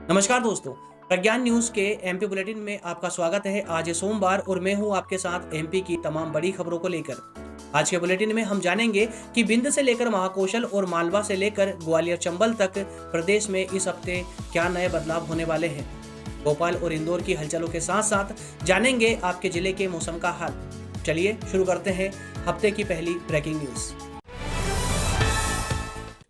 नमस्कार दोस्तों, प्रज्ञान न्यूज के एमपी बुलेटिन में आपका स्वागत है। आज है सोमवार और मैं हूं आपके साथ एमपी की तमाम बड़ी खबरों को लेकर। आज के बुलेटिन में हम जानेंगे कि बिंद से लेकर महाकौशल और मालवा से लेकर ग्वालियर चंबल तक प्रदेश में इस हफ्ते क्या नए बदलाव होने वाले हैं। भोपाल और इंदौर की हलचलों के साथ साथ जानेंगे आपके जिले के मौसम का हाल। चलिए शुरू करते हैं हफ्ते की पहली ब्रेकिंग न्यूज।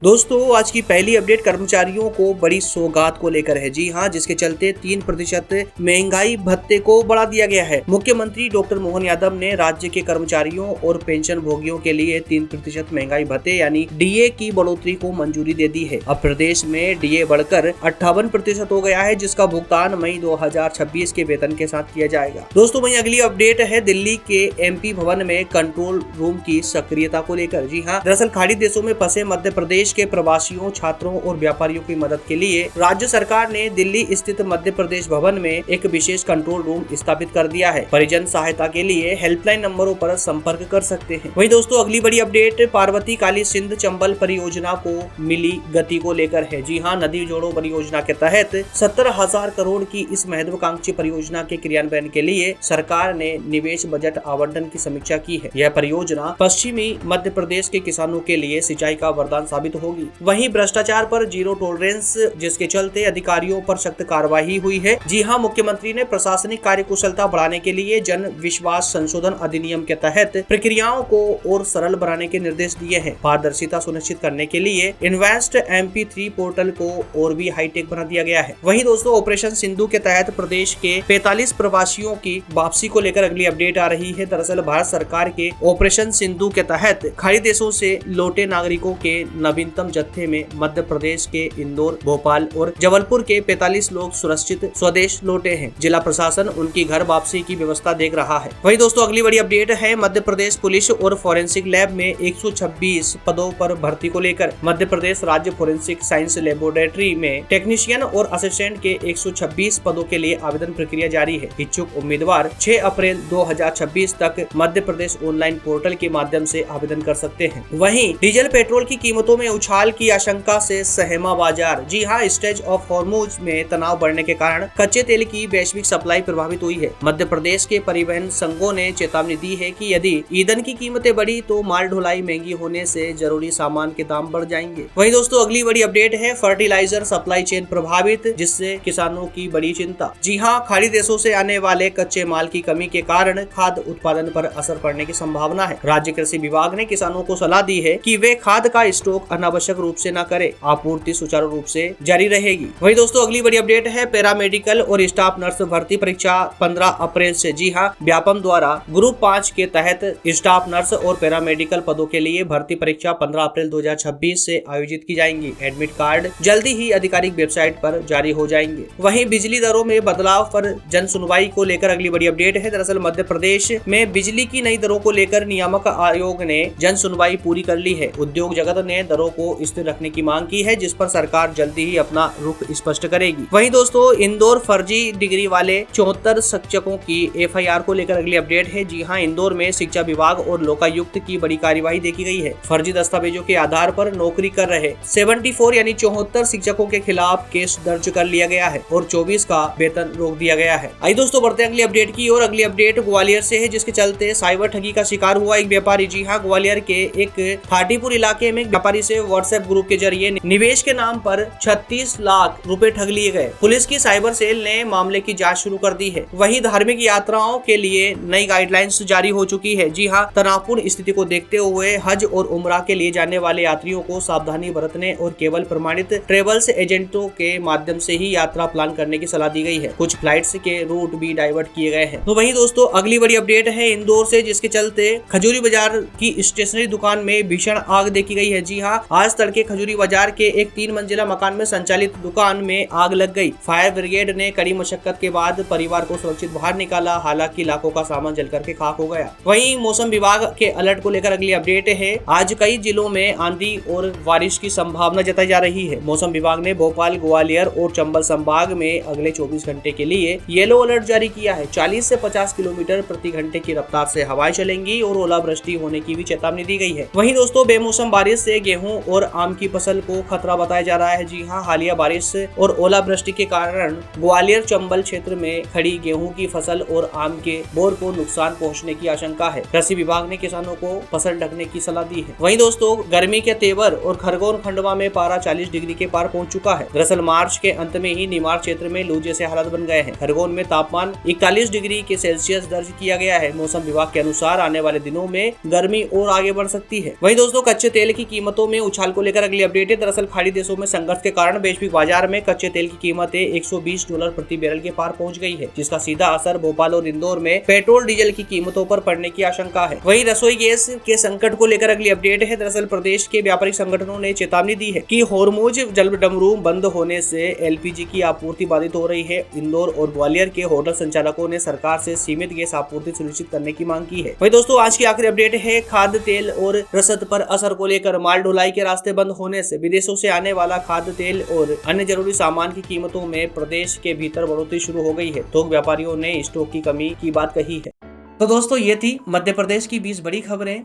दोस्तों, आज की पहली अपडेट कर्मचारियों को बड़ी सौगात को लेकर है। जी हां, जिसके चलते 3% महंगाई भत्ते को बढ़ा दिया गया है। मुख्यमंत्री डॉक्टर मोहन यादव ने राज्य के कर्मचारियों और पेंशन भोगियों के लिए 3% महंगाई भत्ते यानी डीए की बढ़ोतरी को मंजूरी दे दी है। अब प्रदेश में डीए बढ़कर 58% हो गया है, जिसका भुगतान मई 2026 के वेतन के साथ किया जाएगा। दोस्तों, वहीं अगली अपडेट है दिल्ली के एमपी भवन में कंट्रोल रूम की सक्रियता को लेकर। जी हाँ, दरअसल खाड़ी देशों में फंसे मध्य प्रदेश के प्रवासियों, छात्रों और व्यापारियों की मदद के लिए राज्य सरकार ने दिल्ली स्थित मध्य प्रदेश भवन में एक विशेष कंट्रोल रूम स्थापित कर दिया है। परिजन सहायता के लिए हेल्पलाइन नंबरों पर संपर्क कर सकते हैं। वहीं दोस्तों, अगली बड़ी अपडेट पार्वती काली सिंध चंबल परियोजना को मिली गति को लेकर है। जी हाँ, नदी जोड़ो परियोजना के तहत 70,000 करोड़ की इस महत्वाकांक्षी परियोजना के क्रियान्वयन के लिए सरकार ने निवेश बजट आवंटन की समीक्षा की है। यह परियोजना पश्चिमी मध्य प्रदेश के किसानों के लिए सिंचाई का वरदान साबित होगी। वहीं भ्रष्टाचार पर जीरो टॉलरेंस, जिसके चलते अधिकारियों पर सख्त कार्रवाई हुई है। जी हां, मुख्यमंत्री ने प्रशासनिक कार्यकुशलता बढ़ाने के लिए जन विश्वास संशोधन अधिनियम के तहत प्रक्रियाओं को और सरल बनाने के निर्देश दिए हैं। पारदर्शिता सुनिश्चित करने के लिए इन्वेस्ट MP3 पोर्टल को और भी हाईटेक बना दिया गया है। वहीं दोस्तों, ऑपरेशन सिंधु के तहत प्रदेश के 45 प्रवासियों की वापसी को लेकर अगली अपडेट आ रही है। दरअसल भारत सरकार के ऑपरेशन सिंधु के तहत खाड़ी देशों से लौटे नागरिकों के नवीनतम जत्थे में मध्य प्रदेश के इंदौर, भोपाल और जबलपुर के 45 लोग सुरक्षित स्वदेश लौटे हैं। जिला प्रशासन उनकी घर वापसी की व्यवस्था देख रहा है। वहीं दोस्तों, अगली बड़ी अपडेट है मध्य प्रदेश पुलिस और फोरेंसिक लैब में 126 पदों पर भर्ती को लेकर। मध्य प्रदेश राज्य फोरेंसिक साइंस लेबोरेटरी में टेक्नीशियन और असिस्टेंट के 126 पदों के लिए आवेदन प्रक्रिया जारी है। इच्छुक उम्मीदवार 6 अप्रैल 2026 तक मध्य प्रदेश ऑनलाइन पोर्टल के माध्यम से आवेदन कर सकते हैं। वहीं डीजल पेट्रोल की कीमतों में उछाल की आशंका से सहमा बाजार। जी हां, स्ट्रेच ऑफ हॉर्मुज में तनाव बढ़ने के कारण कच्चे तेल की वैश्विक सप्लाई प्रभावित हुई है। मध्य प्रदेश के परिवहन संघों ने चेतावनी दी है कि यदि ईंधन की कीमतें बढ़ी तो माल ढुलाई महंगी होने से जरूरी सामान के दाम बढ़ जाएंगे। वहीं दोस्तों, अगली बड़ी अपडेट है फर्टिलाइजर सप्लाई चेन प्रभावित, जिससे किसानों की बड़ी चिंता। जी हां, खाड़ी देशों से आने वाले कच्चे माल की कमी के कारण खाद्य उत्पादन पर असर पड़ने की संभावना है। राज्य कृषि विभाग ने किसानों को सलाह दी है कि वे खाद का स्टॉक अनावश्यक रूप से न करे, आपूर्ति सुचारू रूप से जारी रहेगी। वहीं दोस्तों, अगली बड़ी अपडेट है पैरामेडिकल और स्टाफ नर्स भर्ती परीक्षा 15 अप्रैल से। जी हां, व्यापम द्वारा ग्रुप 5 के तहत स्टाफ नर्स और पैरामेडिकल पदों के लिए भर्ती परीक्षा 15 अप्रैल 2026 से आयोजित की जाएंगी। एडमिट कार्ड जल्दी ही आधिकारिक वेबसाइट पर जारी हो जाएंगे। वहीं बिजली दरों में बदलाव पर जन सुनवाई को लेकर अगली बड़ी अपडेट है। दरअसल मध्य प्रदेश में बिजली की नई दरों को लेकर नियामक आयोग ने जन सुनवाई पूरी कर ली है। उद्योग जगत ने दरों को स्थिर रखने की मांग की है, जिस पर सरकार जल्दी ही अपना रुख स्पष्ट करेगी। वहीं दोस्तों, इंदौर फर्जी डिग्री वाले 74 शिक्षकों की FIR को लेकर अगली अपडेट है। जी हां, इंदौर में शिक्षा विभाग और लोकायुक्त की बड़ी कार्यवाही देखी गई है। फर्जी दस्तावेजों के आधार पर नौकरी कर रहे 74 यानी 74 शिक्षकों के खिलाफ केस दर्ज कर लिया गया है और 24 का वेतन रोक दिया गया है। आइए दोस्तों, बढ़ते हैं अगली अपडेट की और अगली अपडेट ग्वालियर से है, जिसके चलते साइबर ठगी का शिकार हुआ एक व्यापारी। जी हाँ, ग्वालियर के एक थाटीपुर इलाके में व्यापारी से व्हाट्सएप ग्रुप के जरिए निवेश के नाम पर 36 लाख रुपए ठग लिए गए। पुलिस की साइबर सेल ने मामले की जांच शुरू कर दी है। वहीं धार्मिक यात्राओं के लिए नई गाइडलाइंस जारी हो चुकी है। जी हां, तनावपूर्ण स्थिति को देखते हुए हज और उम्रा के लिए जाने वाले यात्रियों को सावधानी बरतने और केवल प्रमाणित ट्रेवल्स एजेंटों के माध्यम से ही यात्रा प्लान करने की सलाह दी गई है। कुछ फ्लाइट्स के रूट भी डाइवर्ट किए गए हैं। तो वहीं दोस्तों, अगली बड़ी अपडेट है इंदौर से, जिसके चलते खजूरी बाजार की स्टेशनरी दुकान में भीषण आग देखी गई है। जी हाँ, आज तड़के खजूरी बाजार के एक 3 मंजिला मकान में संचालित दुकान में आग लग गई। फायर ब्रिगेड ने कड़ी मशक्कत के बाद परिवार को सुरक्षित बाहर निकाला। हालांकि लाखों का सामान जलकर के खाक हो गया। वहीं मौसम विभाग के अलर्ट को लेकर अगली अपडेट है। आज कई जिलों में आंधी और बारिश की संभावना जताई जा रही है। मौसम विभाग ने भोपाल, ग्वालियर और चंबल संभाग में अगले 24 घंटे के लिए येलो अलर्ट जारी किया है। 40 से 50 किलोमीटर प्रति घंटे की रफ्तार से हवाएं चलेंगी और ओलावृष्टि होने की भी चेतावनी दी गई है। वहीं दोस्तों, बेमौसम बारिश से गेहूं गेहूं और आम की फसल को खतरा बताया जा रहा है। जी हां, हालिया बारिश और ओलावृष्टि के कारण ग्वालियर चंबल क्षेत्र में खड़ी गेहूं की फसल और आम के बोर को नुकसान पहुंचने की आशंका है। कृषि विभाग ने किसानों को फसल ढकने की सलाह दी है। वहीं दोस्तों, गर्मी के तेवर और खरगोन खंडवा में पारा 40 डिग्री के पार पहुंच चुका है। दरअसल मार्च के अंत में ही निमाड़ क्षेत्र में लू जैसे हालात बन गए हैं। खरगोन में तापमान 41 डिग्री के सेल्सियस दर्ज किया गया है। मौसम विभाग के अनुसार आने वाले दिनों में गर्मी और आगे बढ़ सकती है। वहीं दोस्तों, कच्चे तेल की कीमतों में उछाल को लेकर अगली अपडेट है। दरअसल खाड़ी देशों में संघर्ष के कारण वैश्विक बाजार में कच्चे तेल की कीमतें $120 प्रति बैरल के पार पहुंच गई है, जिसका सीधा असर भोपाल और इंदौर में पेट्रोल डीजल की कीमतों पर पड़ने की आशंका है। वहीं रसोई गैस के संकट को लेकर अगली अपडेट है। दरअसल प्रदेश के व्यापारिक संगठनों ने चेतावनी दी है कि होर्मुज जलडमरू बंद होने से एलपीजी की आपूर्ति बाधित हो रही है। इंदौर और ग्वालियर के होटल संचालकों ने सरकार से सीमित गैस आपूर्ति सुनिश्चित करने की मांग की है। वहीं दोस्तों, आज की आखिरी अपडेट है। खाद्य तेल और रसद पर असर को लेकर माल ढुलाई के रास्ते बंद होने से विदेशों से आने वाला खाद्य तेल और अन्य जरूरी सामान की कीमतों में प्रदेश के भीतर बढ़ोतरी शुरू हो गई है। थोक व्यापारियों ने स्टॉक की कमी की बात कही है। तो दोस्तों, ये थी मध्य प्रदेश की 20 बड़ी खबरें।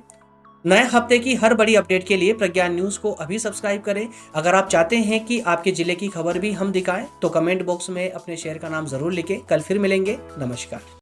नए हफ्ते की हर बड़ी अपडेट के लिए प्रज्ञान न्यूज को अभी सब्सक्राइब करें। अगर आप चाहते हैं कि आपके जिले की खबर भी हम दिखाएं तो कमेंट बॉक्स में अपने शहर का नाम जरूर लिखें। कल फिर मिलेंगे। नमस्कार।